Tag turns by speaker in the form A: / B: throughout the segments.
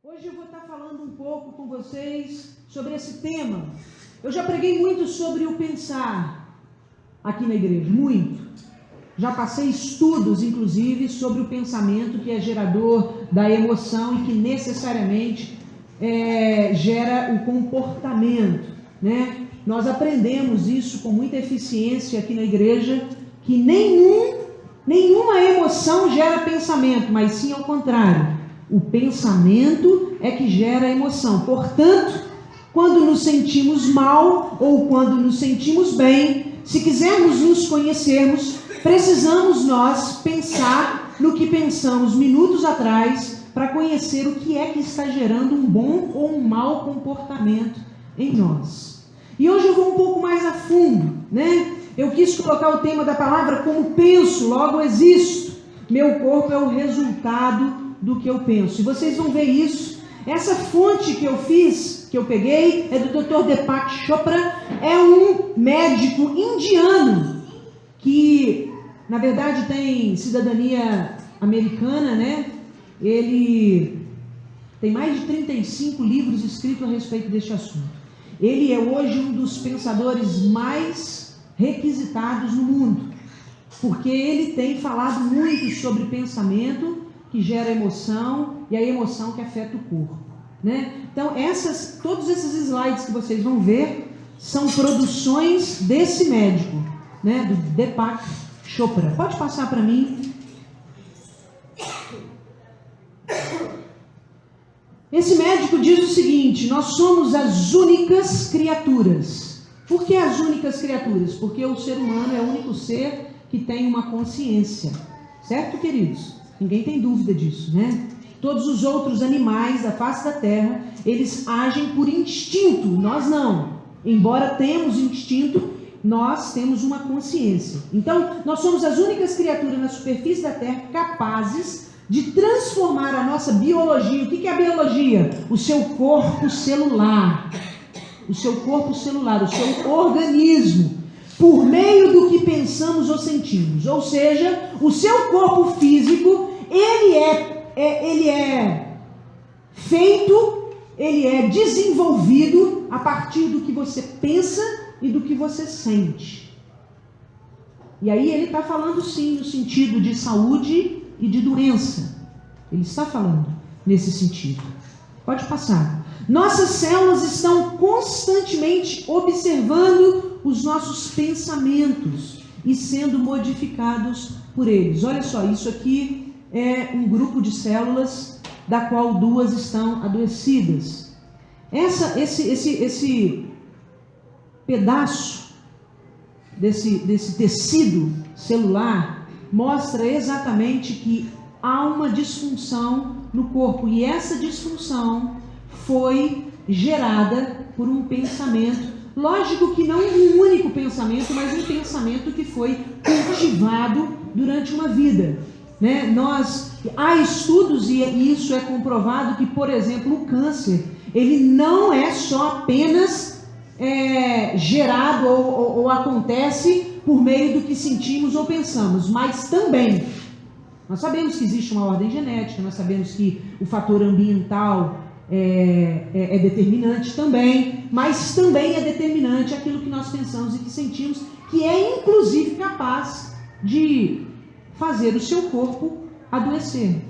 A: Hoje eu vou estar falando um pouco com vocês sobre esse tema. Eu já preguei muito sobre o pensar aqui na igreja, muito. Já passei estudos, inclusive, sobre o pensamento que é gerador da emoção e que necessariamente gera o comportamento, né? Nós aprendemos isso com muita eficiência aqui na igreja, que nenhuma emoção gera pensamento, mas sim ao contrário. O pensamento é que gera a emoção. Portanto, quando nos sentimos mal ou quando nos sentimos bem, se quisermos nos conhecermos, precisamos nós pensar no que pensamos minutos atrás para conhecer o que é que está gerando um bom ou um mau comportamento em nós. E hoje eu vou um pouco mais a fundo, né? Eu quis colocar o tema da palavra como penso, logo existo. Meu corpo é o resultado do que eu penso. E vocês vão ver isso. Essa fonte que eu peguei, é do Dr. Deepak Chopra, é um médico indiano que, na verdade, tem cidadania americana, né? Ele tem mais de 35 livros escritos a respeito deste assunto. Ele é hoje um dos pensadores mais requisitados no mundo, porque ele tem falado muito sobre pensamento que gera emoção e a emoção que afeta o corpo, né? Então, todos esses slides que vocês vão ver são produções desse médico, né? Do Deepak Chopra. Pode passar para mim. Esse médico diz o seguinte: nós somos as únicas criaturas. Por que as únicas criaturas? Porque o ser humano é o único ser que tem uma consciência. Certo, queridos? Ninguém tem dúvida disso, né? Todos os outros animais da face da terra, eles agem por instinto, nós não. Embora tenhamos instinto, nós temos uma consciência. Então, nós somos as únicas criaturas na superfície da terra capazes de transformar a nossa biologia. O que é a biologia? O seu corpo celular. O seu corpo celular, o seu organismo, por meio do que pensamos ou sentimos. Ou seja, o seu corpo físico, ele é feito, ele é desenvolvido a partir do que você pensa e do que você sente. E aí ele está falando sim no sentido de saúde e de doença. Ele está falando nesse sentido. Pode passar. Nossas células estão constantemente observando os nossos pensamentos e sendo modificados por eles. Olha só, isso aqui é um grupo de células da qual 2 estão adoecidas. Esse pedaço desse tecido celular mostra exatamente que há uma disfunção no corpo, e essa disfunção foi gerada por um pensamento. Lógico que não um único pensamento, mas um pensamento que foi cultivado durante uma vida, né? Há estudos, e isso é comprovado, que, por exemplo, o câncer, ele não é só apenas gerado ou acontece por meio do que sentimos ou pensamos, mas também nós sabemos que existe uma ordem genética, nós sabemos que o fator ambiental é determinante também, mas também é determinante aquilo que nós pensamos e que sentimos, que é inclusive capaz de fazer o seu corpo adoecer,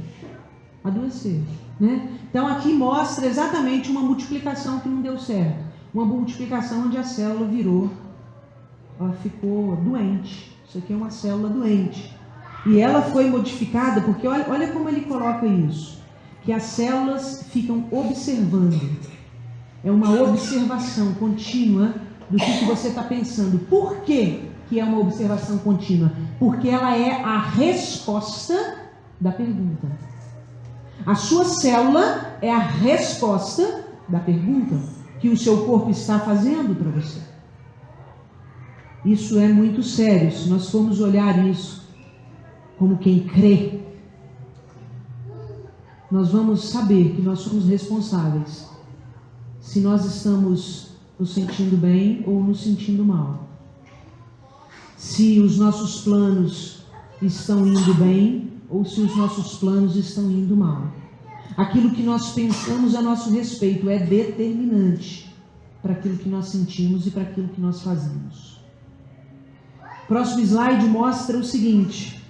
A: né? Então aqui mostra exatamente uma multiplicação que não deu certo, uma multiplicação onde a célula ela ficou doente. Isso aqui é uma célula doente, e ela foi modificada porque olha como ele coloca isso, que as células ficam observando. É uma observação contínua do que você está pensando. Por que é uma observação contínua? Porque ela é a resposta da pergunta. A sua célula é a resposta da pergunta que o seu corpo está fazendo para você. Isso é muito sério. Se nós formos olhar isso como quem crê, nós vamos saber que nós somos responsáveis se nós estamos nos sentindo bem ou nos sentindo mal. Se os nossos planos estão indo bem ou se os nossos planos estão indo mal. Aquilo que nós pensamos a nosso respeito é determinante para aquilo que nós sentimos e para aquilo que nós fazemos. Próximo slide mostra o seguinte,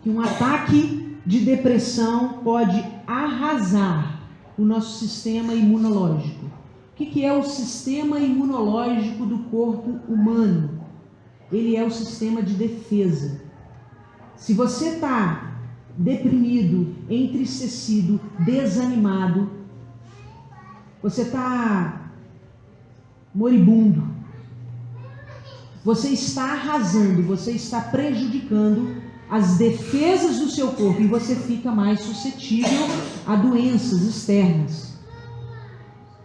A: que um ataque de depressão pode arrasar o nosso sistema imunológico. O que é o sistema imunológico do corpo humano? Ele é o sistema de defesa. Se você está deprimido, entristecido, desanimado, você está moribundo, você está arrasando, você está prejudicando as defesas do seu corpo e você fica mais suscetível a doenças externas.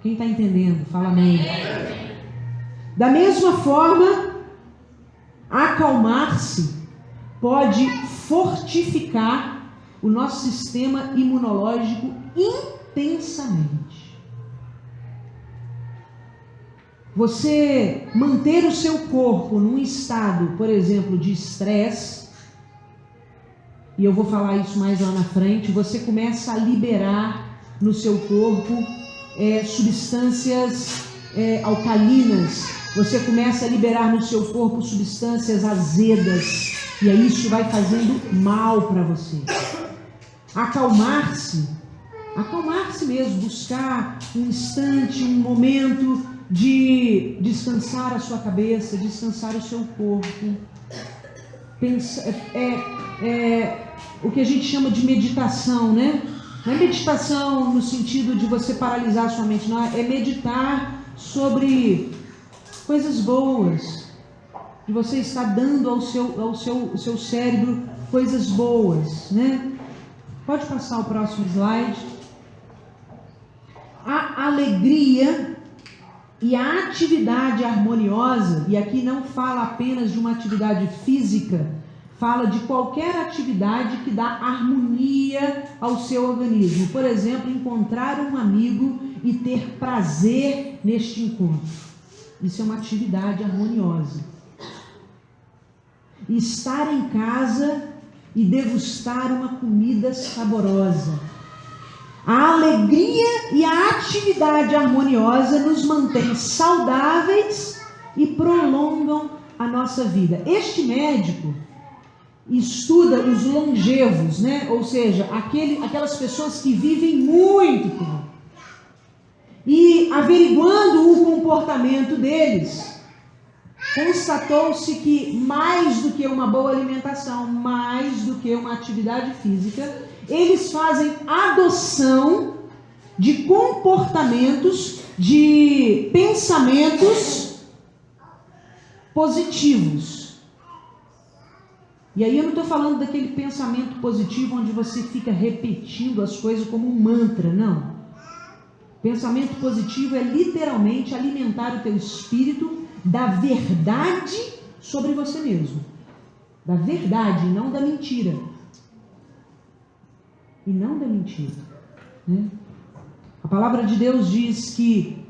A: Quem está entendendo? Fala amém. Da mesma forma, acalmar-se pode fortificar o nosso sistema imunológico intensamente. Você manter o seu corpo num estado, por exemplo, de estresse, e eu vou falar isso mais lá na frente, você começa a liberar no seu corpo substâncias alcalinas, você começa a liberar no seu corpo substâncias azedas, e aí isso vai fazendo mal para você. Acalmar-se mesmo, buscar um instante, um momento de descansar a sua cabeça, descansar o seu corpo. O que a gente chama de meditação, né? Não é meditação no sentido de você paralisar a sua mente, não, é meditar sobre coisas boas, de você estar dando ao seu cérebro coisas boas, né? Pode passar o próximo slide. A alegria e a atividade harmoniosa, e aqui não fala apenas de uma atividade física, fala de qualquer atividade que dá harmonia ao seu organismo. Por exemplo, encontrar um amigo e ter prazer neste encontro. Isso é uma atividade harmoniosa. Estar em casa e degustar uma comida saborosa. A alegria e a atividade harmoniosa nos mantém saudáveis e prolongam a nossa vida. Este médico estuda os longevos, né? Ou seja, aquelas pessoas que vivem muito tempo. E averiguando o comportamento deles, constatou-se que mais do que uma boa alimentação, mais do que uma atividade física, eles fazem adoção de comportamentos, de pensamentos positivos. E aí eu não estou falando daquele pensamento positivo onde você fica repetindo as coisas como um mantra, não. Pensamento positivo é literalmente alimentar o teu espírito da verdade sobre você mesmo. Da verdade, não da mentira. E não da mentira, né? A palavra de Deus diz que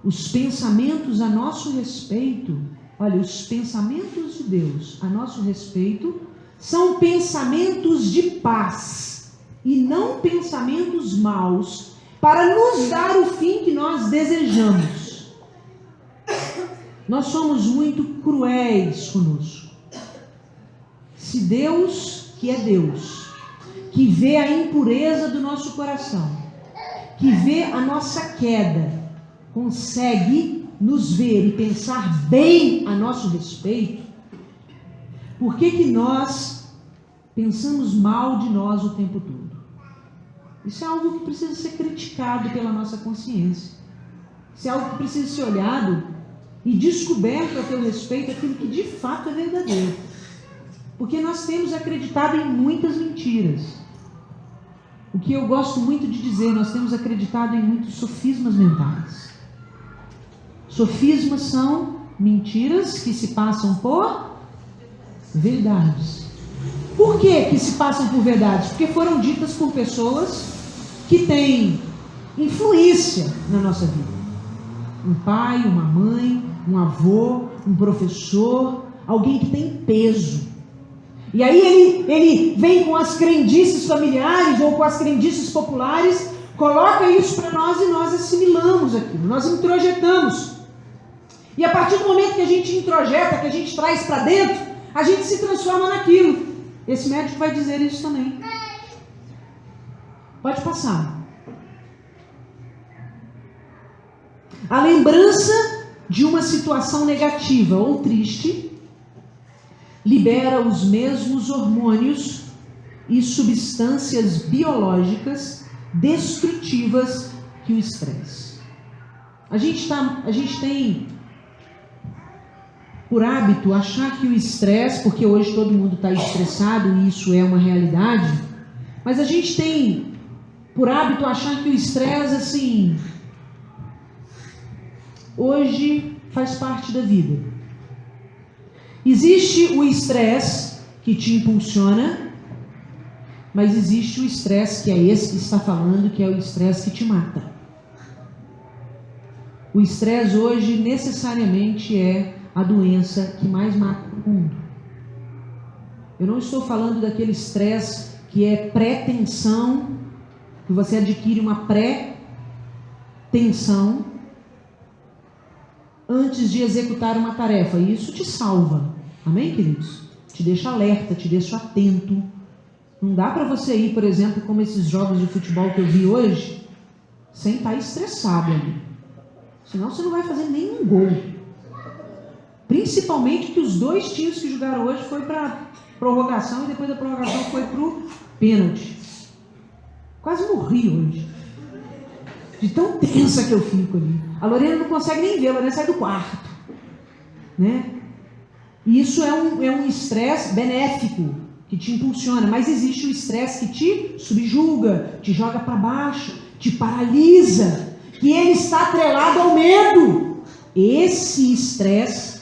A: os pensamentos a nosso respeito, olha, os pensamentos de Deus a nosso respeito são pensamentos de paz e não pensamentos maus, para nos dar o fim que nós desejamos. Nós somos muito cruéis conosco. Se Deus, que é Deus, que vê a impureza do nosso coração, que vê a nossa queda, consegue nos ver e pensar bem a nosso respeito, por que nós pensamos mal de nós o tempo todo? Isso é algo que precisa ser criticado pela nossa consciência. Isso é algo que precisa ser olhado e descoberto a teu respeito aquilo que de fato é verdadeiro. Porque nós temos acreditado em muitas mentiras. O que eu gosto muito de dizer, nós temos acreditado em muitos sofismas mentais. Sofismas são mentiras que se passam por verdades. Por que se passam por verdades? Porque foram ditas por pessoas que têm influência na nossa vida. Um pai, uma mãe, um avô, um professor, alguém que tem peso. E aí ele vem com as crendices familiares ou com as crendices populares, coloca isso para nós e nós assimilamos aquilo, nós introjetamos. E a partir do momento que a gente introjeta, que a gente traz para dentro, a gente se transforma naquilo. Esse médico vai dizer isso também. Pode passar. A lembrança de uma situação negativa ou triste libera os mesmos hormônios e substâncias biológicas destrutivas que o estresse. A gente tem por hábito achar que o estresse, porque hoje todo mundo está estressado e isso é uma realidade, mas a gente tem por hábito achar que o estresse, assim, hoje faz parte da vida. Existe o estresse que te impulsiona, mas existe o estresse que é esse que está falando, que é o estresse que te mata. O estresse hoje necessariamente é a doença que mais mata o mundo. Eu não estou falando daquele estresse que é pré-tensão, que você adquire uma pré-tensão antes de executar uma tarefa. E isso te salva. Amém, queridos? Te deixa alerta, te deixa atento. Não dá para você ir, por exemplo, como esses jogos de futebol que eu vi hoje, sem estar estressado ali. Senão você não vai fazer nenhum gol. Principalmente que os dois times que jogaram hoje foi para prorrogação e depois da prorrogação foi para o pênalti. Quase morri hoje. De tão tensa que eu fico ali. A Lorena não consegue nem ver, a Lorena sai do quarto. Né? E isso é um estresse benéfico, que te impulsiona. Mas existe o estresse que te subjuga, te joga para baixo, te paralisa. Que ele está atrelado ao medo. Esse estresse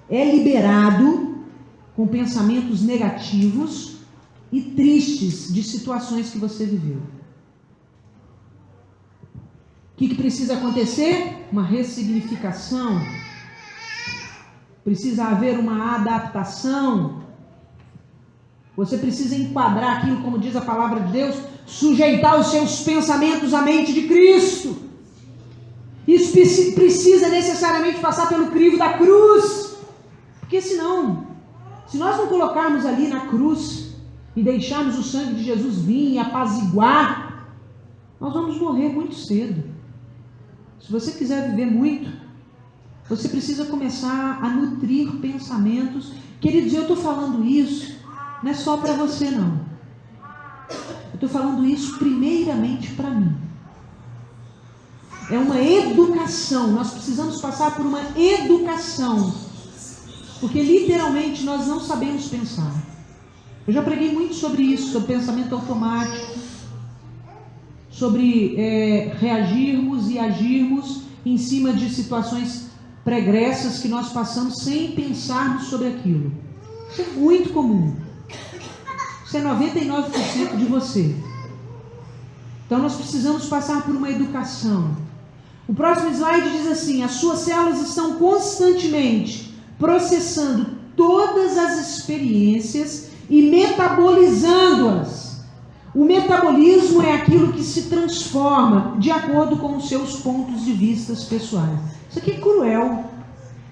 A: é liberado com pensamentos negativos e tristes de situações que você viveu. O que precisa acontecer? Uma ressignificação. Precisa haver uma adaptação. Você precisa enquadrar aquilo, como diz a palavra de Deus, sujeitar os seus pensamentos à mente de Cristo. Isso precisa necessariamente passar pelo crivo da cruz. Porque senão, se nós não colocarmos ali na cruz e deixarmos o sangue de Jesus vir e apaziguar, nós vamos morrer muito cedo. Se você quiser viver muito, você precisa começar a nutrir pensamentos. Queridos, eu estou falando isso, não é só para você não. Eu estou falando isso primeiramente para mim. É uma educação, nós precisamos passar por uma educação. Porque literalmente nós não sabemos pensar. Eu já preguei muito sobre isso, sobre pensamento automático, sobre reagirmos e agirmos em cima de situações pregressas que nós passamos sem pensarmos sobre aquilo. Isso é muito comum. Isso é 99% de você. Então nós precisamos passar por uma educação. O próximo slide diz assim: as suas células estão constantemente processando todas as experiências e metabolizando-as. O metabolismo é aquilo que se transforma de acordo com os seus pontos de vista pessoais. Isso aqui é cruel.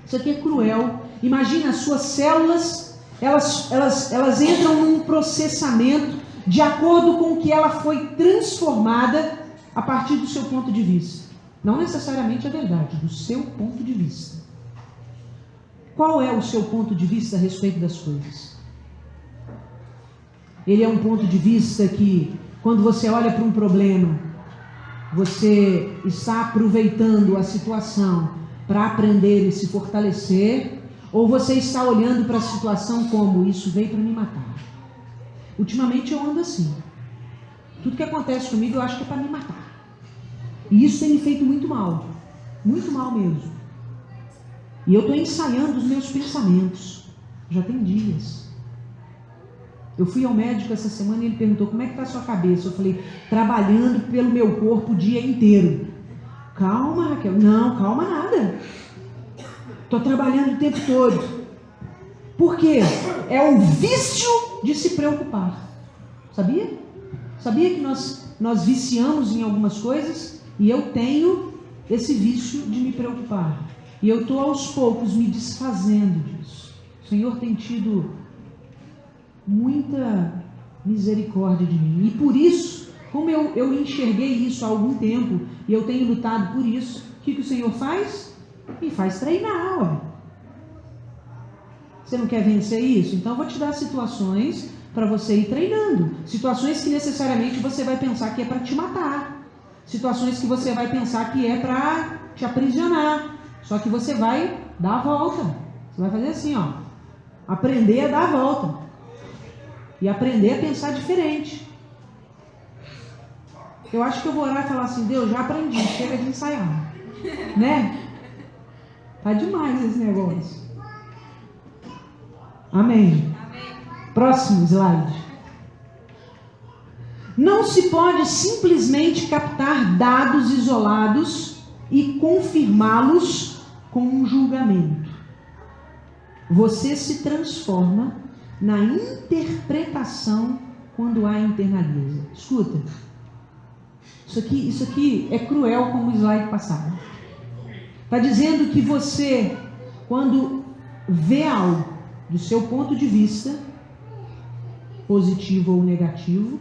A: Isso aqui é cruel. Imagina, as suas células, elas entram num processamento de acordo com o que ela foi transformada a partir do seu ponto de vista. Não necessariamente a verdade, do seu ponto de vista. Qual é o seu ponto de vista a respeito das coisas? Ele é um ponto de vista que, quando você olha para um problema, você está aproveitando a situação para aprender e se fortalecer, ou você está olhando para a situação como: isso veio para me matar. Ultimamente eu ando assim. Tudo que acontece comigo eu acho que é para me matar. E isso tem me feito muito mal mesmo. E eu estou ensaiando os meus pensamentos. Já tem dias. Eu fui ao médico essa semana e ele perguntou: como é que está a sua cabeça? Eu falei: trabalhando pelo meu corpo o dia inteiro. Calma, Raquel. Não, calma nada. Estou trabalhando o tempo todo. Porque é um vício de se preocupar. Sabia? Sabia que nós viciamos em algumas coisas? E eu tenho esse vício de me preocupar. E eu estou aos poucos me desfazendo disso. O Senhor tem tido muita misericórdia de mim. E por isso, como eu enxerguei isso há algum tempo, e eu tenho lutado por isso, o que o Senhor faz? Me faz treinar, ué. Você não quer vencer isso? Então eu vou te dar situações para você ir treinando. Situações que necessariamente você vai pensar que é para te matar. Situações que você vai pensar que é para te aprisionar. Só que você vai dar a volta. Você vai fazer assim, ó. Aprender a dar a volta. E aprender a pensar diferente. Eu acho que eu vou orar e falar assim, Deus, já aprendi, chega de ensaiar. Né? Tá demais esse negócio. Amém. Próximo slide. Não se pode simplesmente captar dados isolados e confirmá-los com um julgamento. Você se transforma na interpretação quando a internaliza. Escuta. Isso aqui é cruel como o slide passado. Está dizendo que você, quando vê algo do seu ponto de vista, positivo ou negativo,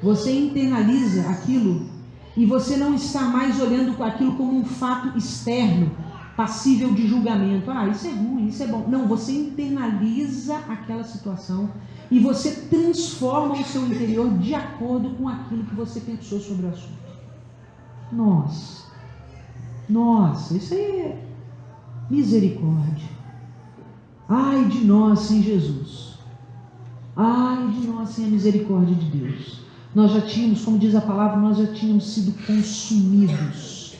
A: você internaliza aquilo e você não está mais olhando aquilo como um fato externo, passível de julgamento. Ah, isso é ruim, isso é bom. Não, você internaliza aquela situação e você transforma o seu interior de acordo com aquilo que você pensou sobre o assunto. Nossa, isso aí é misericórdia. Ai de nós sem Jesus. Ai de nós sem a misericórdia de Deus. Nós já tínhamos, como diz a palavra, nós já tínhamos sido consumidos.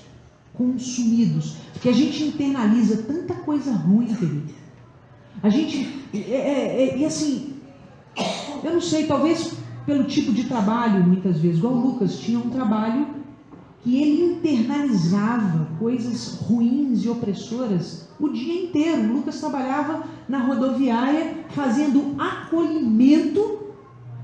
A: Porque a gente internaliza tanta coisa ruim, querido. A gente, e assim, eu não sei, talvez pelo tipo de trabalho, muitas vezes, igual o Lucas tinha um trabalho que ele internalizava coisas ruins e opressoras o dia inteiro. O Lucas trabalhava na rodoviária fazendo acolhimento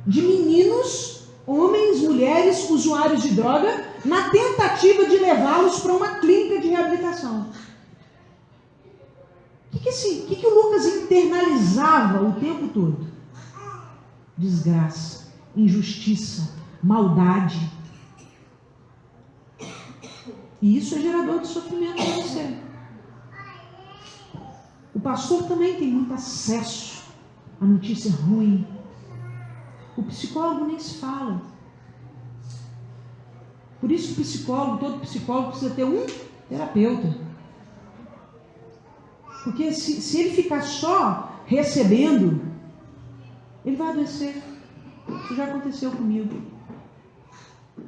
A: de meninos, homens, mulheres, usuários de droga, na tentativa de levá-los para uma clínica de reabilitação. O que o Lucas internalizava o tempo todo? Desgraça, injustiça, maldade. E isso é gerador de sofrimento para você. O pastor também tem muito acesso à notícia ruim. O psicólogo nem se fala. Por isso que todo psicólogo precisa ter um terapeuta. Porque se ele ficar só recebendo, ele vai adoecer. Isso já aconteceu comigo.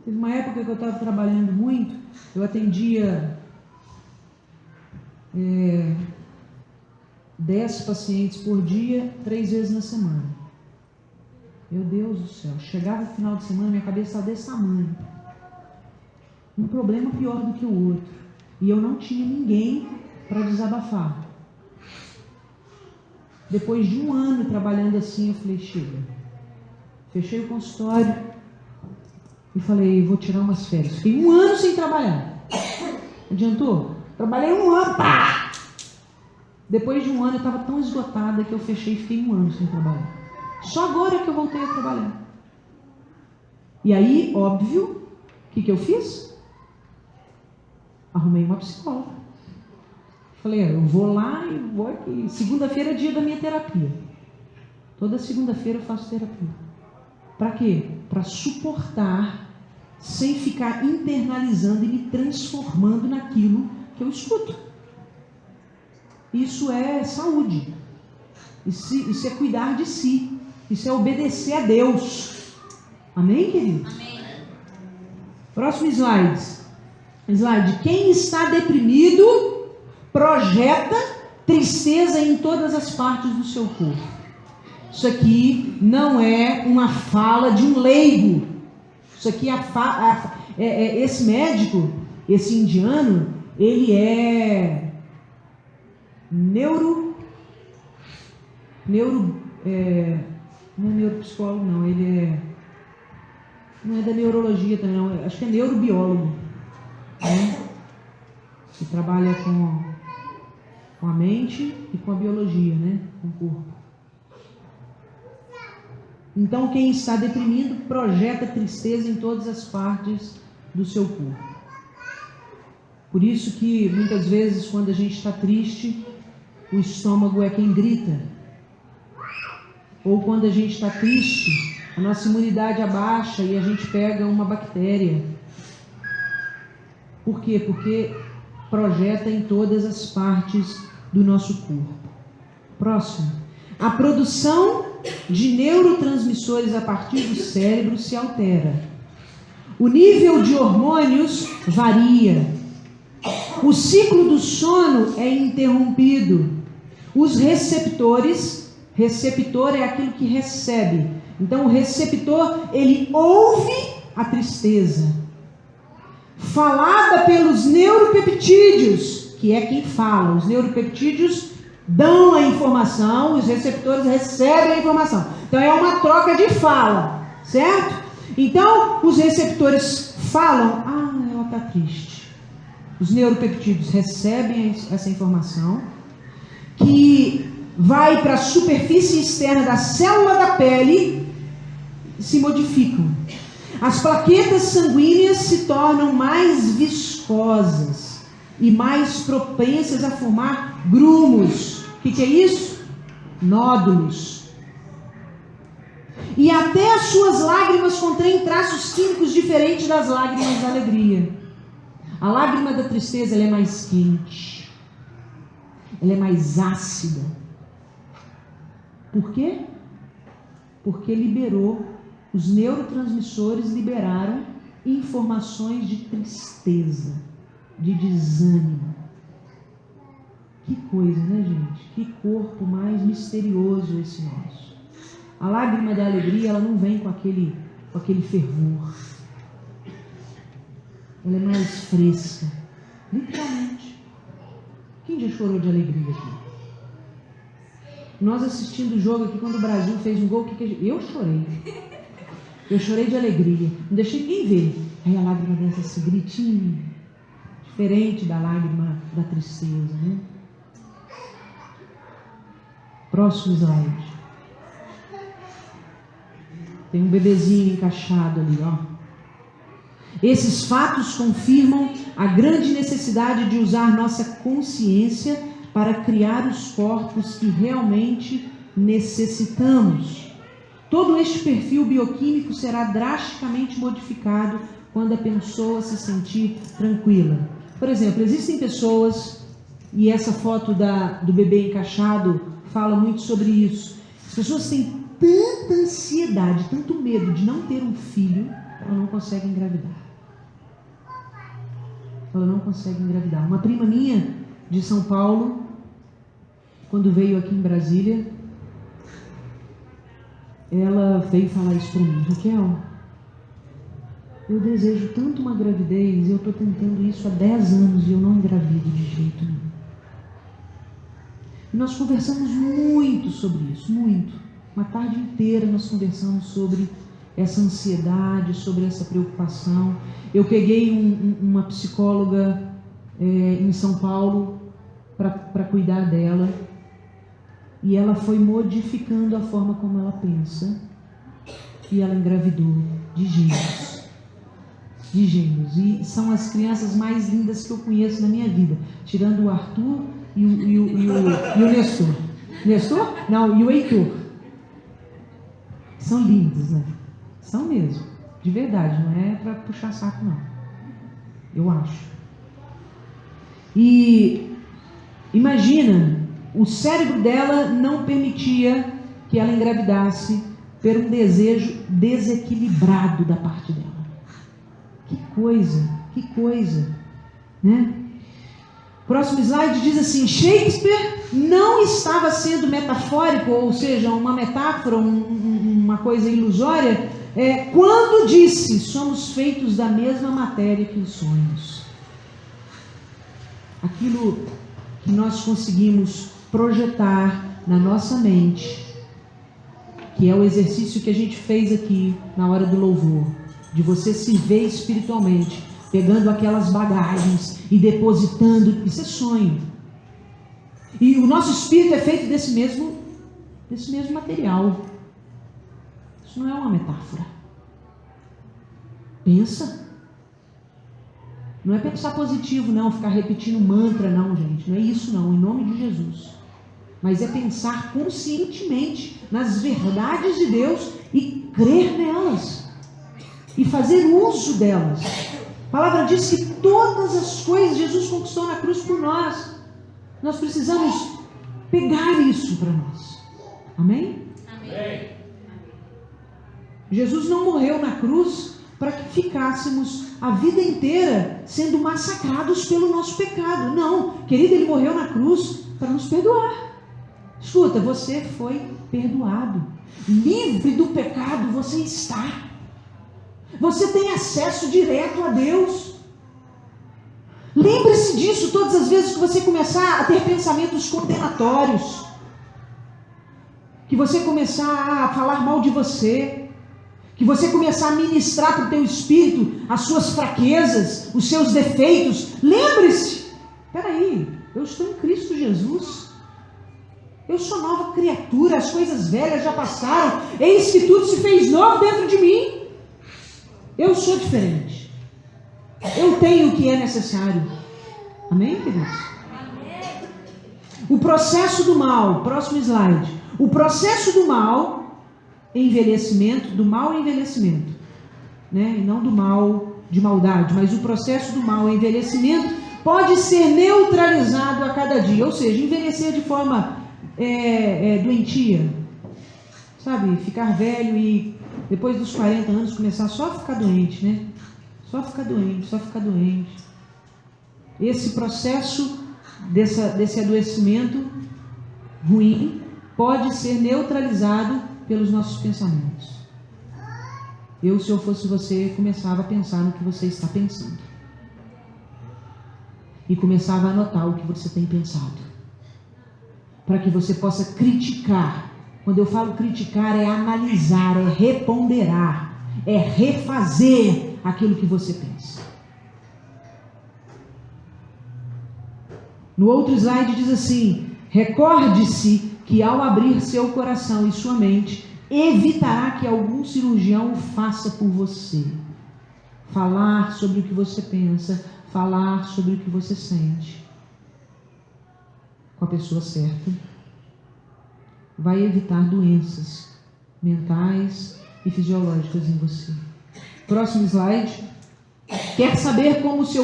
A: Teve uma época que eu estava trabalhando muito, eu atendia 10 pacientes por dia, 3 vezes na semana. Meu Deus do céu, chegava no final de semana, minha cabeça estava desse tamanho. Um problema pior do que o outro. E eu não tinha ninguém para desabafar. Depois de 1 ano trabalhando assim, eu falei, chega. Fechei o consultório e falei, vou tirar umas férias. Fiquei 1 ano sem trabalhar. Adiantou? Trabalhei 1 ano, pá! Depois de 1 ano eu estava tão esgotada que eu fechei e fiquei 1 ano sem trabalhar. Só agora que eu voltei a trabalhar. E aí, óbvio, o que eu fiz? Arrumei uma psicóloga. Falei, eu vou lá e vou aqui. Segunda-feira é dia da minha terapia. Toda segunda-feira eu faço terapia. Para quê? Para suportar, sem ficar internalizando e me transformando naquilo que eu escuto. Isso é saúde. Isso é cuidar de si. Isso é obedecer a Deus. Amém, queridos? Amém. Próximo slide. Quem está deprimido projeta tristeza em todas as partes do seu corpo. Isso aqui não é uma fala de um leigo. Isso aqui esse médico, esse indiano, ele é não é neuropsicólogo, não, não é da neurologia também, não, acho que é neurobiólogo, né? Que trabalha com a mente e com a biologia, né? Com o corpo. Então, quem está deprimido projeta tristeza em todas as partes do seu corpo. Por isso que, muitas vezes, quando a gente está triste, o estômago é quem grita. Ou quando a gente está triste, a nossa imunidade abaixa e a gente pega uma bactéria. Por quê? Porque projeta em todas as partes do nosso corpo. Próximo. A produção de neurotransmissores a partir do cérebro se altera. O nível de hormônios varia. O ciclo do sono é interrompido. Os receptor é aquilo que recebe. Então o receptor, ele ouve a tristeza, falada pelos neuropeptídeos, que é quem fala. Os neuropeptídeos dão a informação, os receptores recebem a informação. Então é uma troca de fala, certo? Então os receptores falam, ela está triste. Os neuropeptídeos recebem essa informação, que vai para a superfície externa da célula da pele e se modificam. As plaquetas sanguíneas se tornam mais viscosas e mais propensas a formar grumos. O que é isso? Nódulos. E até as suas lágrimas contêm traços químicos diferentes das lágrimas da alegria. A lágrima da tristeza, ela é mais quente. Ela é mais ácida. Por quê? Porque os neurotransmissores liberaram informações de tristeza, de desânimo. Que coisa, né, gente? Que corpo mais misterioso esse nosso. A lágrima da alegria, ela não vem com aquele fervor. Ela é mais fresca. Literalmente. Quem já chorou de alegria aqui? Nós assistindo o jogo aqui, quando o Brasil fez um gol, eu chorei. Eu chorei de alegria. Não deixei ninguém ver. Aí a lágrima dessa, esse gritinho. Diferente da lágrima da tristeza, né? Próximo slide. Tem um bebezinho encaixado ali, ó. Esses fatos confirmam a grande necessidade de usar nossa consciência para criar os corpos que realmente necessitamos. Todo este perfil bioquímico será drasticamente modificado quando a pessoa se sentir tranquila. Por exemplo, existem pessoas, e essa foto do bebê encaixado fala muito sobre isso. As pessoas têm tanta ansiedade, tanto medo de não ter um filho, elas não conseguem engravidar. Ela não consegue engravidar. Uma prima minha de São Paulo, quando veio aqui em Brasília, ela veio falar isso para mim. Raquel, eu desejo tanto uma gravidez, eu estou tentando isso há 10 anos e eu não engravido de jeito nenhum. E nós conversamos muito sobre isso, muito. Uma tarde inteira nós conversamos sobre essa ansiedade, sobre essa preocupação. Eu peguei uma psicóloga em São Paulo para cuidar dela, e ela foi modificando a forma como ela pensa, e ela engravidou de gêmeos. De gêmeos. E são as crianças mais lindas que eu conheço na minha vida, tirando o Arthur e o Nestor. Nestor? Não, e o Heitor. São lindos, né? São mesmo, de verdade, não é para puxar saco, não. Eu acho. E imagina, o cérebro dela não permitia que ela engravidasse por um desejo desequilibrado da parte dela. Que coisa, né? Próximo slide diz assim: Shakespeare não estava sendo metafórico, ou seja, uma metáfora, uma coisa ilusória, quando disse: somos feitos da mesma matéria que os sonhos. Aquilo que nós conseguimos projetar na nossa mente, que é o exercício que a gente fez aqui na hora do louvor, de você se ver espiritualmente, pegando aquelas bagagens e depositando. Isso é sonho. E o nosso espírito é feito desse mesmo material. Isso não é uma metáfora. Pensa. Não é pensar positivo, não, ficar repetindo mantra, não, gente. Não é isso, não, em nome de Jesus. Mas é pensar conscientemente nas verdades de Deus e crer nelas. E fazer uso delas. A palavra diz que todas as coisas Jesus conquistou na cruz por nós. Nós precisamos pegar isso para nós. Amém? Amém. Jesus não morreu na cruz para que ficássemos a vida inteira sendo massacrados pelo nosso pecado. Não, querido, ele morreu na cruz para nos perdoar. Escuta, você foi perdoado. Livre do pecado você está. Você tem acesso direto a Deus. Lembre-se disso todas as vezes que você começar a ter pensamentos condenatórios. Que você começar a falar mal de você. Que você começar a ministrar para o teu espírito as suas fraquezas, os seus defeitos. Lembre-se, espera aí, eu estou em Cristo Jesus. Eu sou nova criatura, as coisas velhas já passaram, eis que tudo se fez novo dentro de mim. Eu sou diferente. Eu tenho o que é necessário. Amém, queridos? Amém. O processo do mal, próximo slide. O processo do mal, envelhecimento, do mal envelhecimento, né? E não do mal de maldade, mas o processo do mal envelhecimento pode ser neutralizado a cada dia, ou seja, envelhecer de forma doentia, sabe, ficar velho e depois dos 40 anos começar só a ficar doente, né? Só ficar doente. Esse processo desse adoecimento ruim pode ser neutralizado pelos nossos pensamentos. Se eu fosse você, começava a pensar no que você está pensando. E começava a anotar o que você tem pensado. Para que você possa criticar. Quando eu falo criticar, é analisar, é reponderar, é refazer aquilo que você pensa. No outro slide diz assim: recorde-se que ao abrir seu coração e sua mente, evitará que algum cirurgião o faça por você. Falar sobre o que você pensa, falar sobre o que você sente. Com a pessoa certa, vai evitar doenças mentais e fisiológicas em você. Próximo slide. Quer saber como está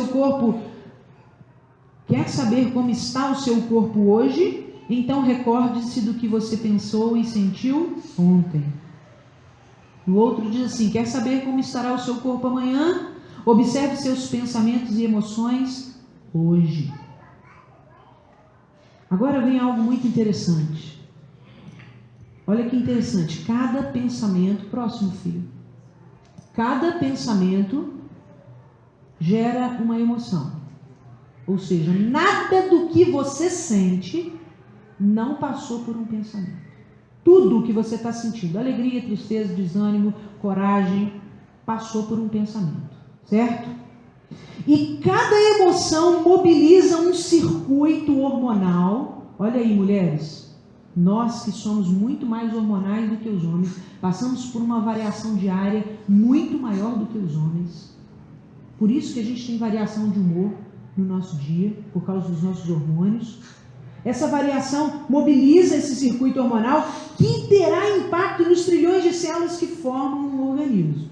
A: o seu corpo hoje? Então recorde-se do que você pensou e sentiu ontem. O outro diz assim: quer saber como estará o seu corpo amanhã? Observe seus pensamentos e emoções hoje. Agora vem algo muito interessante. Olha que interessante. Cada pensamento, próximo filho. Cada pensamento gera uma emoção. Ou seja, nada do que você sente não passou por um pensamento. Tudo o que você está sentindo, alegria, tristeza, desânimo, coragem, passou por um pensamento. Certo? E cada emoção mobiliza um circuito hormonal. Olha aí, mulheres, nós que somos muito mais hormonais do que os homens, passamos por uma variação diária muito maior do que os homens. Por isso que a gente tem variação de humor no nosso dia, por causa dos nossos hormônios. Essa variação mobiliza esse circuito hormonal que terá impacto nos trilhões de células que formam um organismo.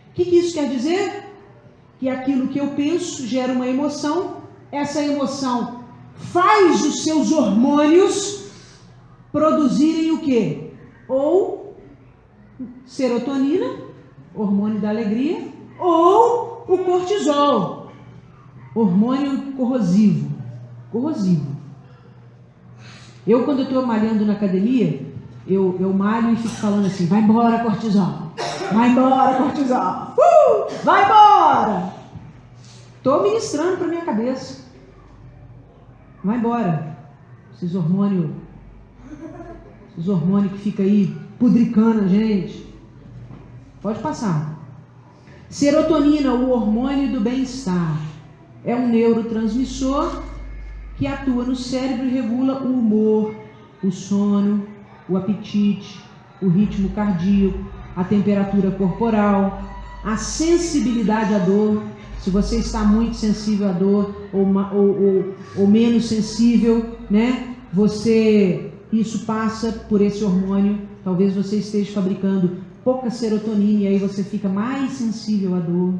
A: O que isso quer dizer? Que aquilo que eu penso gera uma emoção, essa emoção faz os seus hormônios produzirem o quê? Ou serotonina, hormônio da alegria, ou o cortisol, hormônio corrosivo. Eu, quando eu estou malhando na academia, eu malho e fico falando assim: vai embora, cortisol. Vai embora, cortisol. Vai embora. Estou ministrando para minha cabeça. Vai embora. Esses hormônios Os hormônios que ficam aí pudricando a gente. Pode passar. Serotonina, o hormônio do bem-estar. É um neurotransmissor que atua no cérebro e regula o humor, o sono, o apetite, o ritmo cardíaco, a temperatura corporal, a sensibilidade à dor. Se você está muito sensível à dor ou menos sensível, né? Isso passa por esse hormônio. Talvez você esteja fabricando pouca serotonina e aí você fica mais sensível à dor.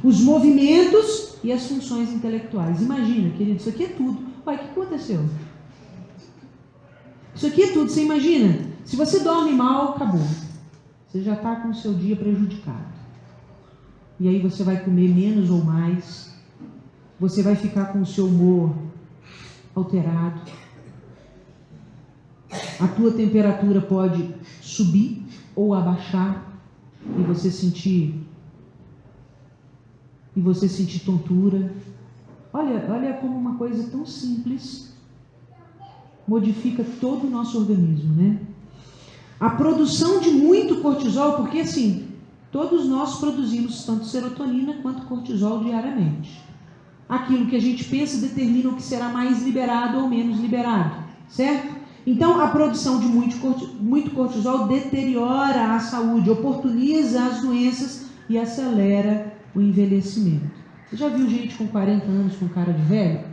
A: Os movimentos e as funções intelectuais. Imagina, querido, isso aqui é tudo. Pai, o que aconteceu? Isso aqui é tudo. Você imagina? Se você dorme mal, acabou. Você já está com o seu dia prejudicado. E aí você vai comer menos ou mais. Você vai ficar com o seu humor alterado. A tua temperatura pode subir ou abaixar e você sentir tontura. Olha como uma coisa tão simples modifica todo o nosso organismo, né? A produção de muito cortisol, porque assim, todos nós produzimos tanto serotonina quanto cortisol diariamente. Aquilo que a gente pensa determina o que será mais liberado ou menos liberado, certo? Então, a produção de muito cortisol deteriora a saúde, oportuniza as doenças e acelera o envelhecimento. Você já viu gente com 40 anos com cara de velho?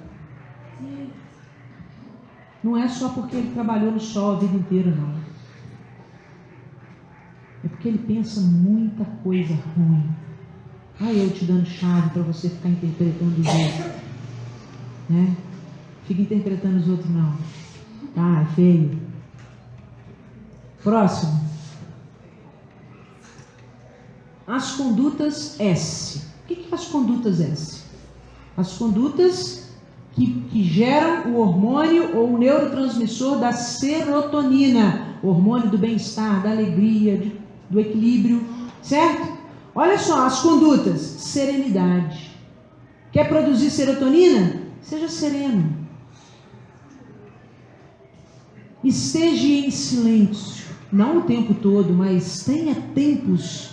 A: Não é só porque ele trabalhou no sol a vida inteira, não. É porque ele pensa muita coisa ruim. Eu te dando chave para você ficar interpretando os outros. Né? Fica interpretando os outros, não. É feio. Próximo. As condutas S. O que são as condutas S? As condutas que geram o hormônio ou o neurotransmissor da serotonina, o hormônio do bem-estar, da alegria, do equilíbrio, certo? Olha só, as condutas. Serenidade. Quer produzir serotonina? Seja sereno. Esteja em silêncio, não o tempo todo, mas tenha tempos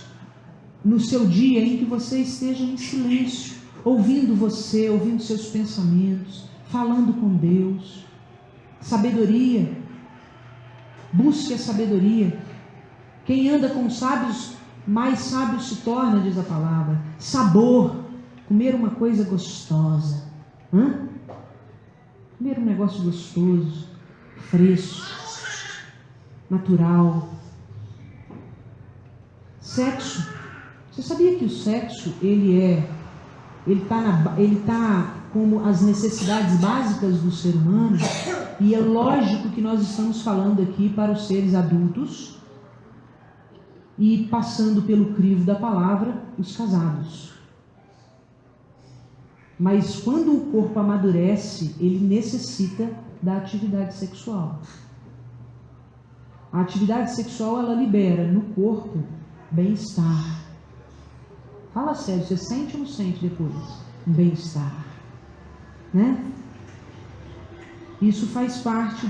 A: no seu dia em que você esteja em silêncio, ouvindo você, ouvindo seus pensamentos, falando com Deus. Sabedoria, busque a sabedoria. Quem anda com sábios, mais sábio se torna, diz a palavra. Sabor, comer uma coisa gostosa, comer um negócio gostoso, fresco, natural. Sexo. Você sabia que o sexo ele tá como as necessidades básicas do ser humano? E é lógico que nós estamos falando aqui para os seres adultos e passando pelo crivo da palavra, os casados. Mas quando o corpo amadurece, ele necessita da atividade sexual. A atividade sexual, ela libera no corpo bem-estar. Fala sério, você sente ou não sente depois? Um bem-estar, né? Isso faz parte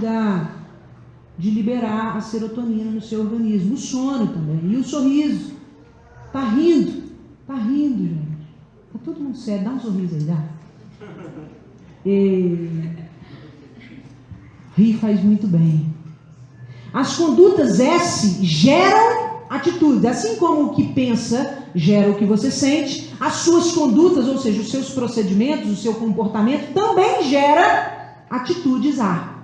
A: de liberar a serotonina no seu organismo. O sono também, e o sorriso. Tá rindo, gente. Tá todo mundo sério, dá um sorriso aí, dá. Rir faz muito bem. As condutas S geram atitudes. Assim como o que pensa gera o que você sente, as suas condutas, ou seja, os seus procedimentos, o seu comportamento, também gera atitudes A.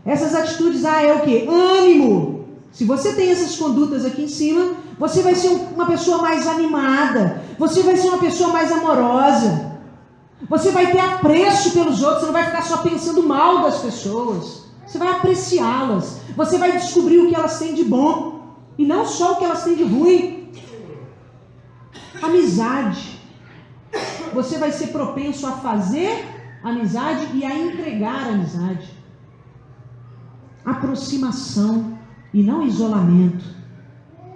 A: Essas atitudes A é o quê? Ânimo. Se você tem essas condutas aqui em cima, você vai ser uma pessoa mais animada, você vai ser uma pessoa mais amorosa, você vai ter apreço pelos outros, você não vai ficar só pensando mal das pessoas, você vai apreciá-las, você vai descobrir o que elas têm de bom, e não só o que elas têm de ruim. Amizade. Você vai ser propenso a fazer amizade e a entregar amizade. Aproximação e não isolamento.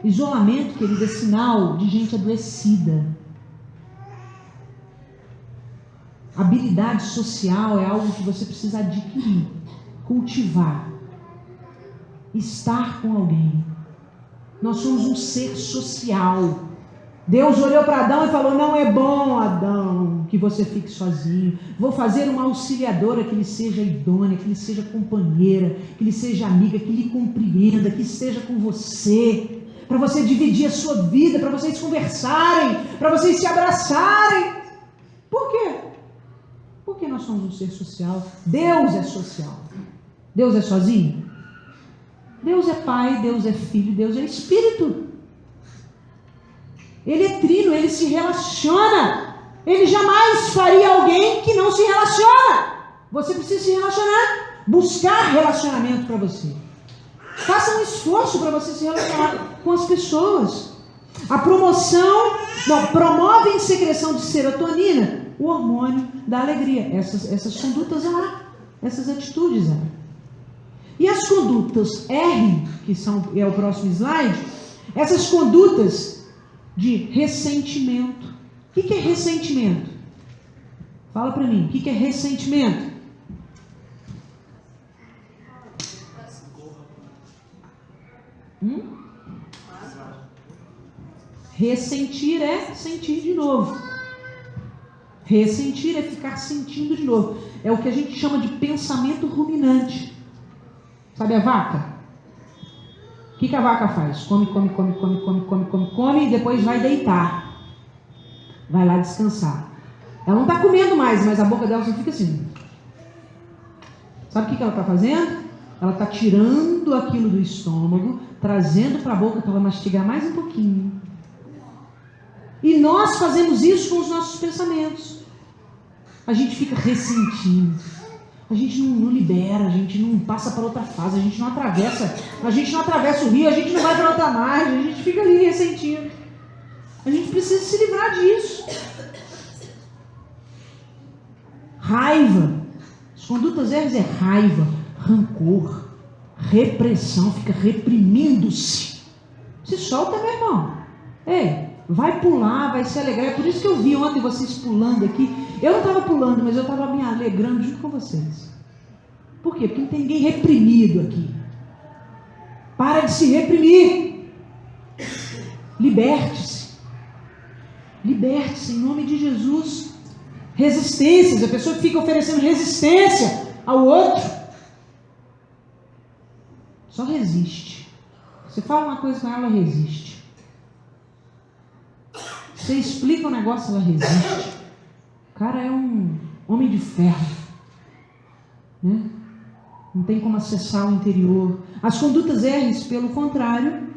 A: Isolamento, querido, é sinal de gente adoecida. Habilidade social é algo que você precisa adquirir, cultivar. estar com alguém. Nós somos um ser social. Deus olhou para Adão e falou: não é bom, Adão, que você fique sozinho. Vou fazer uma auxiliadora que lhe seja idônea, que lhe seja companheira, que lhe seja amiga, que lhe compreenda, que esteja com você, para você dividir a sua vida, para vocês conversarem, para vocês se abraçarem. Por quê? Porque nós somos um ser social. Deus é social. Deus é sozinho? Deus é Pai, Deus é Filho, Deus é Espírito. Ele é trino, ele se relaciona. Ele jamais faria alguém que não se relaciona. Você precisa se relacionar, buscar relacionamento para você. Faça um esforço para você se relacionar com as pessoas. A promove a secreção de serotonina, o hormônio da alegria. Essas condutas lá, essas atitudes lá. E as condutas R, que é o próximo slide, essas condutas de ressentimento. O que é ressentimento? Fala para mim, o que é ressentimento? Ressentir é sentir de novo. Ressentir é ficar sentindo de novo. É o que a gente chama de pensamento ruminante. Sabe a vaca? O que a vaca faz? Come e depois vai deitar. Vai lá descansar. Ela não está comendo mais, mas a boca dela só fica assim. Sabe o que ela está fazendo? Ela está tirando aquilo do estômago, trazendo para a boca para ela mastigar mais um pouquinho. E nós fazemos isso com os nossos pensamentos. A gente fica ressentindo. A gente não libera, a gente não passa para outra fase, a gente não atravessa o rio, a gente não vai para outra margem, a gente fica ali ressentindo. A gente precisa se livrar disso. Raiva. As condutas erras é raiva, rancor, repressão, fica reprimindo-se. Se solta, meu irmão. Vai pular, vai se alegrar. É por isso que eu vi ontem vocês pulando aqui. Eu não estava pulando, mas eu estava me alegrando junto com vocês. Por quê? Porque não tem ninguém reprimido aqui. Para de se reprimir. Liberte-se. Liberte-se em nome de Jesus. Resistências. A pessoa que fica oferecendo resistência ao outro só resiste. Você fala uma coisa com ela, ela resiste. Você explica um negócio, ela resiste. O cara é um homem de ferro, né? Não tem como acessar o interior. As condutas R's, pelo contrário,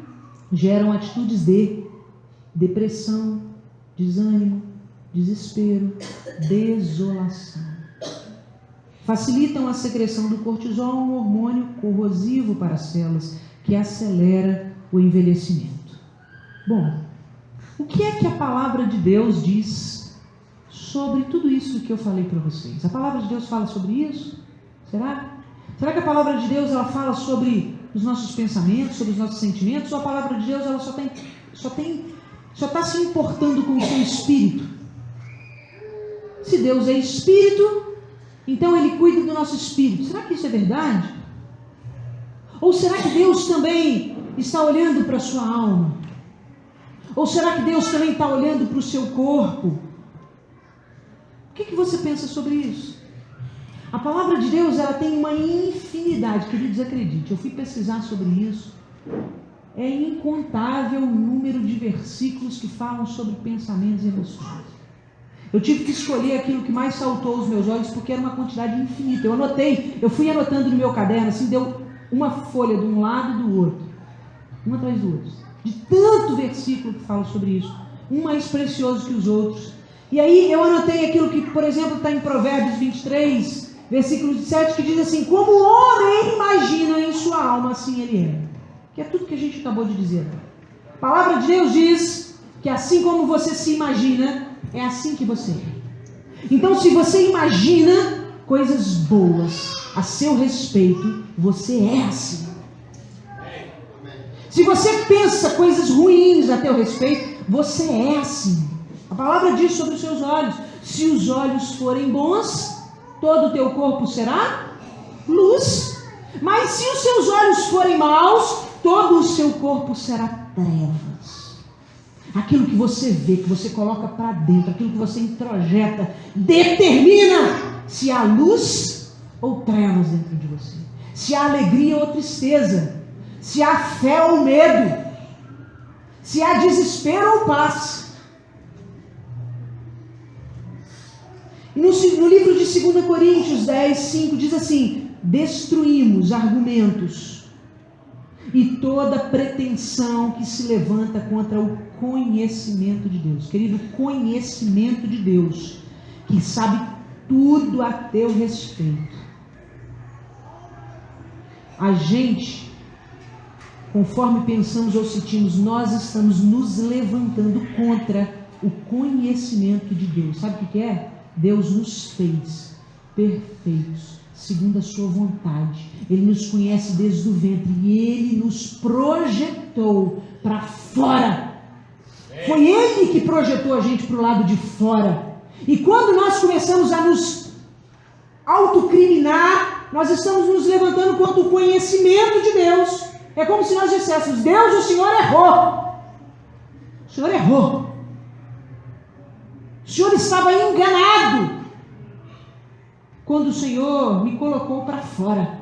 A: geram atitudes de depressão, desânimo, desespero, desolação. Facilitam a secreção do cortisol, um hormônio corrosivo para as células, que acelera o envelhecimento. Bom, o que é que a palavra de Deus diz sobre tudo isso que eu falei para vocês? A palavra de Deus fala sobre isso? Será? Será que a palavra de Deus ela fala sobre os nossos pensamentos, sobre os nossos sentimentos? Ou a palavra de Deus ela só está se importando com o seu espírito? Se Deus é espírito, então Ele cuida do nosso espírito. Será que isso é verdade? Ou será que Deus também está olhando para a sua alma? Ou será que Deus também está olhando para o seu corpo? O que você pensa sobre isso? A palavra de Deus ela tem uma infinidade, queridos, acredite, eu fui pesquisar sobre isso. É incontável o número de versículos que falam sobre pensamentos e emoções. Eu tive que escolher aquilo que mais saltou aos meus olhos, porque era uma quantidade infinita. Eu fui anotando no meu caderno, assim, deu uma folha de um lado e do outro, um atrás do outro, de tanto versículo que fala sobre isso, um mais precioso que os outros. E aí eu anotei aquilo que, por exemplo, está em Provérbios 23, versículo 7, que diz assim: como o homem imagina em sua alma, assim ele é. Que é tudo que a gente acabou de dizer. A palavra de Deus diz que assim como você se imagina, é assim que você é. Então, se você imagina coisas boas a seu respeito, você é assim. Se você pensa coisas ruins a teu respeito, você é assim. A palavra diz sobre os seus olhos: se os olhos forem bons, todo o teu corpo será luz. Mas se os seus olhos forem maus, todo o seu corpo será trevas. Aquilo que você vê, que você coloca para dentro, aquilo que você introjeta, determina se há luz ou trevas dentro de você. Se há alegria ou tristeza. Se há fé ou medo. Se há desespero ou paz. E no livro de 2 Coríntios 10, 5 diz assim: destruímos argumentos e toda pretensão que se levanta contra o conhecimento de Deus. Querido, conhecimento de Deus, que sabe tudo a teu respeito. A gente, conforme pensamos ou sentimos, nós estamos nos levantando contra o conhecimento de Deus. Sabe o que é? Deus nos fez perfeitos, segundo a sua vontade. Ele nos conhece desde o ventre e Ele nos projetou para fora. Foi Ele que projetou a gente para o lado de fora. E quando nós começamos a nos autocriminar, nós estamos nos levantando contra o conhecimento de Deus. É como se nós disséssemos: Deus, o Senhor errou. O Senhor errou. O Senhor estava enganado quando o Senhor me colocou para fora.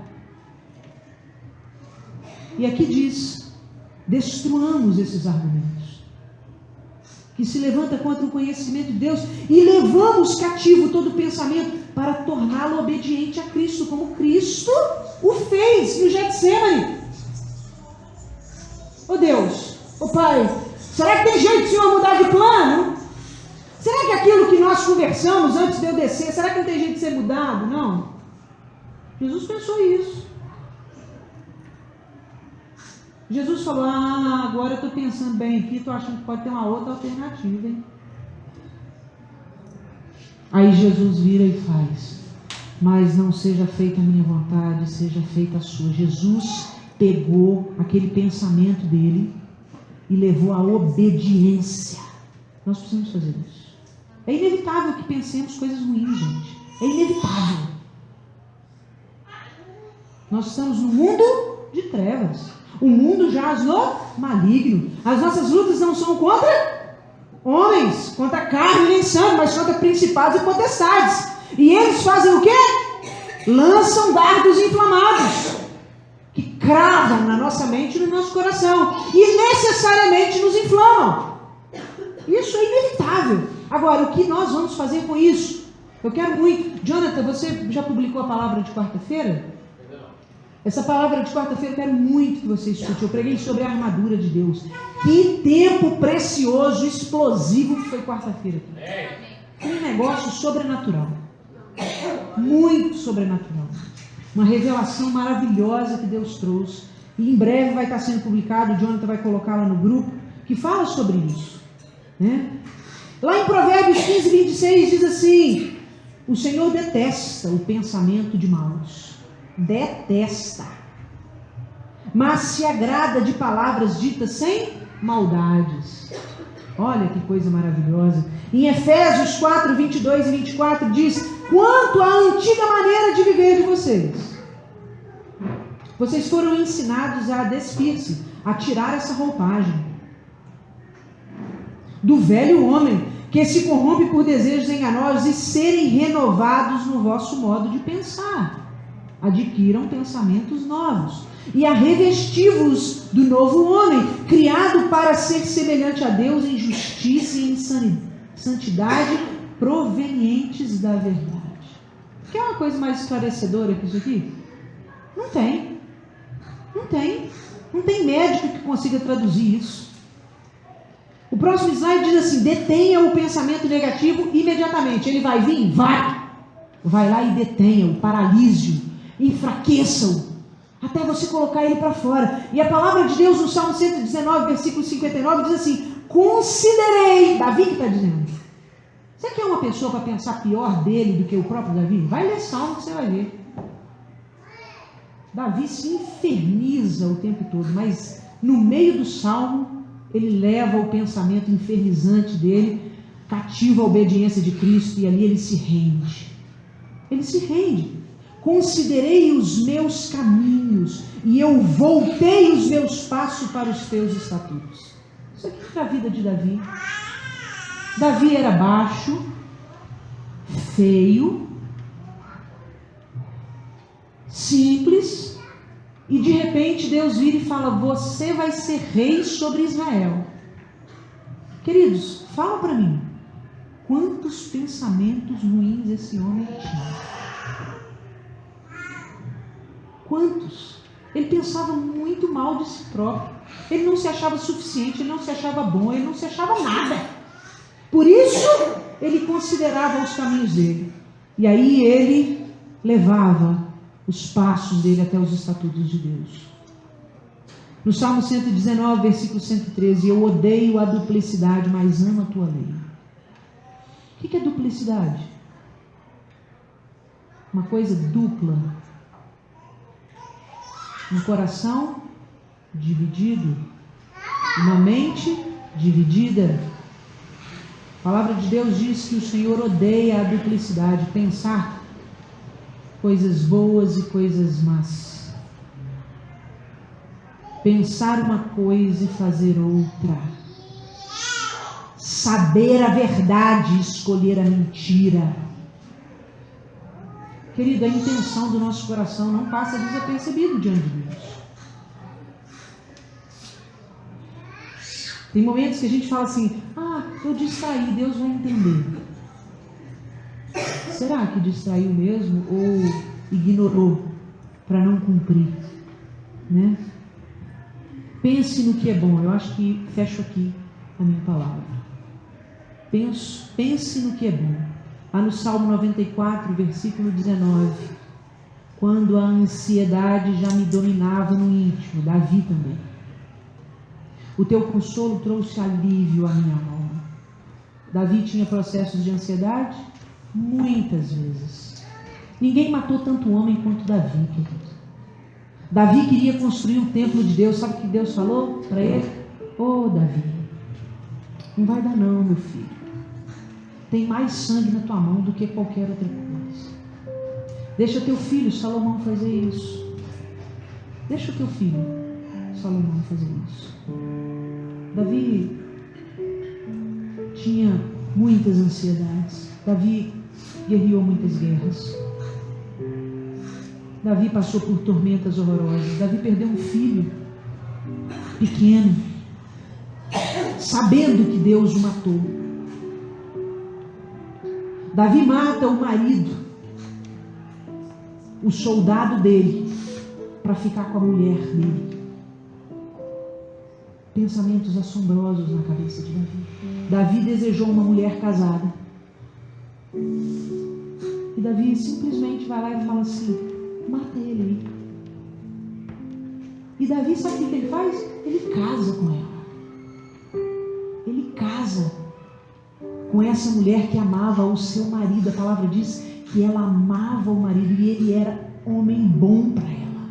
A: E aqui diz: destruamos esses argumentos que se levanta contra o conhecimento de Deus e levamos cativo todo pensamento para torná-lo obediente a Cristo, como Cristo o fez no Getsemane. Ô Deus, ô Pai, será que tem jeito de o Senhor mudar de plano? Será que aquilo que nós conversamos antes de eu descer, será que não tem jeito de ser mudado? Não. Jesus pensou isso. Jesus falou: agora eu estou pensando bem aqui, estou achando que pode ter uma outra alternativa, hein? Aí Jesus vira e faz: mas não seja feita a minha vontade, seja feita a sua. Jesus pegou aquele pensamento dele e levou à obediência. Nós precisamos fazer isso. É inevitável que pensemos coisas ruins, gente. É inevitável. Nós estamos no mundo de trevas. O mundo jaz no maligno. As nossas lutas não são contra homens, contra carne nem sangue, mas contra principados e potestades. E eles fazem o quê? Lançam dardos inflamados, que cravam na nossa mente e no nosso coração, e necessariamente nos inflamam. Isso é inevitável. Agora, o que nós vamos fazer com isso? Eu quero muito. Jonathan, você já publicou a palavra de quarta-feira? Essa palavra de quarta-feira eu quero muito que você escute. Eu preguei sobre a armadura de Deus. Que tempo precioso, explosivo que foi quarta-feira. Um negócio sobrenatural. Muito sobrenatural. Uma revelação maravilhosa que Deus trouxe. E em breve vai estar sendo publicado, o Jonathan vai colocar lá no grupo, que fala sobre isso. Né? Lá em Provérbios 15, 26 diz assim: o Senhor detesta o pensamento de maus. Detesta, mas se agrada de palavras ditas sem maldades. Olha que coisa maravilhosa. Em Efésios 4, 22 e 24 diz: quanto à antiga maneira de viver de vocês, vocês foram ensinados a despir-se, a tirar essa roupagem do velho homem, que se corrompe por desejos enganosos, e serem renovados no vosso modo de pensar. Adquiram pensamentos novos e a revesti-vos do novo homem, criado para ser semelhante a Deus em justiça e em santidade, provenientes da verdade. Quer uma coisa mais esclarecedora que isso aqui? Não tem. Não tem. Não tem médico que consiga traduzir isso. O próximo slide diz assim: detenha o pensamento negativo imediatamente. Ele vai vir? Vai. Vai lá e detenha-o, paralise-o, enfraqueça-o, até você colocar ele para fora. E a palavra de Deus no Salmo 119, versículo 59 diz assim: considerei, Davi que está dizendo. Você quer uma pessoa para pensar pior dele do que o próprio Davi? Vai ler Salmo que você vai ver. Davi se inferniza o tempo todo, mas no meio do Salmo ele leva o pensamento infernizante dele cativo à obediência de Cristo, e ali ele se rende. Ele se rende. considerei os meus caminhos e eu voltei os meus passos para os teus estatutos. Isso aqui é a vida de Davi. Davi era baixo, feio, simples, e de repente Deus vira e fala: você vai ser rei sobre Israel. Queridos, fala para mim, quantos pensamentos ruins esse homem tinha? Quantos? Ele pensava muito mal de si próprio. Ele não se achava suficiente, ele não se achava bom, ele não se achava nada. Por isso, ele considerava os caminhos dele. E aí ele levava os passos dele até os estatutos de Deus. No Salmo 119, versículo 113, eu odeio a duplicidade, mas amo a tua lei. O que é duplicidade? Uma coisa dupla. Um coração dividido, uma mente dividida. A palavra de Deus diz que o Senhor odeia a duplicidade, pensar coisas boas e coisas más. Pensar uma coisa e fazer outra. Saber a verdade e escolher a mentira. Querido, a intenção do nosso coração não passa desapercebido diante de Deus. Tem momentos que a gente fala assim: eu distraí, Deus vai entender. Será que distraiu mesmo ou ignorou para não cumprir? Né? Pense no que é bom. Eu acho que fecho aqui a minha palavra. Pense no que é bom. Lá no Salmo 94, versículo 19, quando a ansiedade já me dominava no íntimo, Davi também. O teu consolo trouxe alívio à minha alma. Davi tinha processos de ansiedade? Muitas vezes. Ninguém matou tanto homem quanto Davi, querido. Davi queria construir o templo de Deus. Sabe o que Deus falou para ele? Davi, não vai dar não, meu filho. Tem mais sangue na tua mão do que qualquer outra coisa. Deixa teu filho Salomão fazer isso. Deixa o teu filho Salomão fazer isso. Davi tinha muitas ansiedades. Davi guerreou muitas guerras. Davi passou por tormentas horrorosas. Davi perdeu um filho pequeno, sabendo que Deus o matou. Davi mata o marido, o soldado dele, para ficar com a mulher dele. Pensamentos assombrosos na cabeça de Davi. Davi desejou uma mulher casada. E Davi simplesmente vai lá e fala assim: mata ele aí. E Davi, sabe o que ele faz? Ele casa com ela. Ele casa com essa mulher que amava o seu marido. A palavra diz que ela amava o marido e ele era homem bom para ela.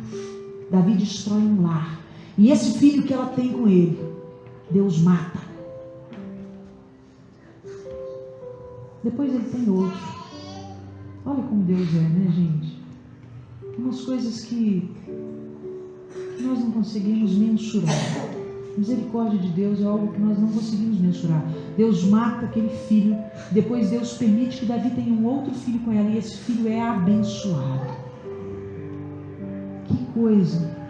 A: Davi destrói um lar. E esse filho que ela tem com ele, Deus mata. Depois ele tem outro. Olha como Deus é, né, gente? Umas coisas que nós não conseguimos mensurar. A misericórdia de Deus é algo que nós não conseguimos mensurar. Deus mata aquele filho, depois Deus permite que Davi tenha um outro filho com ela, e esse filho é abençoado. Que coisa!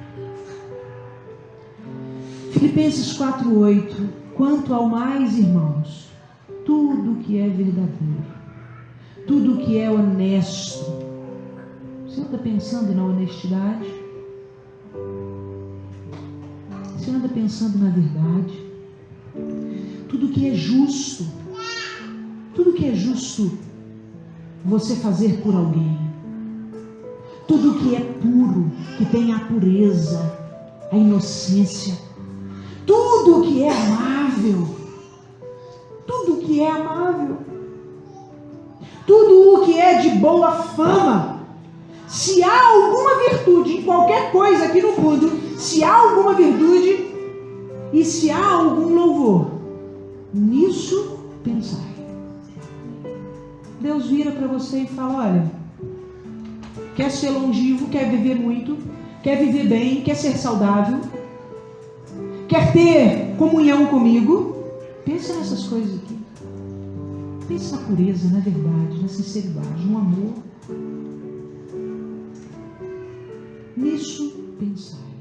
A: Filipenses 4:8. Quanto ao mais, irmãos, tudo que é verdadeiro, tudo que é honesto. Você está pensando na honestidade? Você anda pensando na verdade? Tudo que é justo, tudo que é justo você fazer por alguém, tudo que é puro, que tem a pureza, a inocência, tudo que é amável, tudo que é amável, tudo o que é de boa fama. Se há alguma virtude em qualquer coisa aqui no mundo, se há alguma virtude e se há algum louvor, nisso pensai. Deus vira para você e fala: olha, quer ser longevo, quer viver muito, quer viver bem, quer ser saudável, quer ter comunhão comigo. Pensa nessas coisas aqui. Pensa na pureza, na verdade, na sinceridade, no amor. Nisso pensar.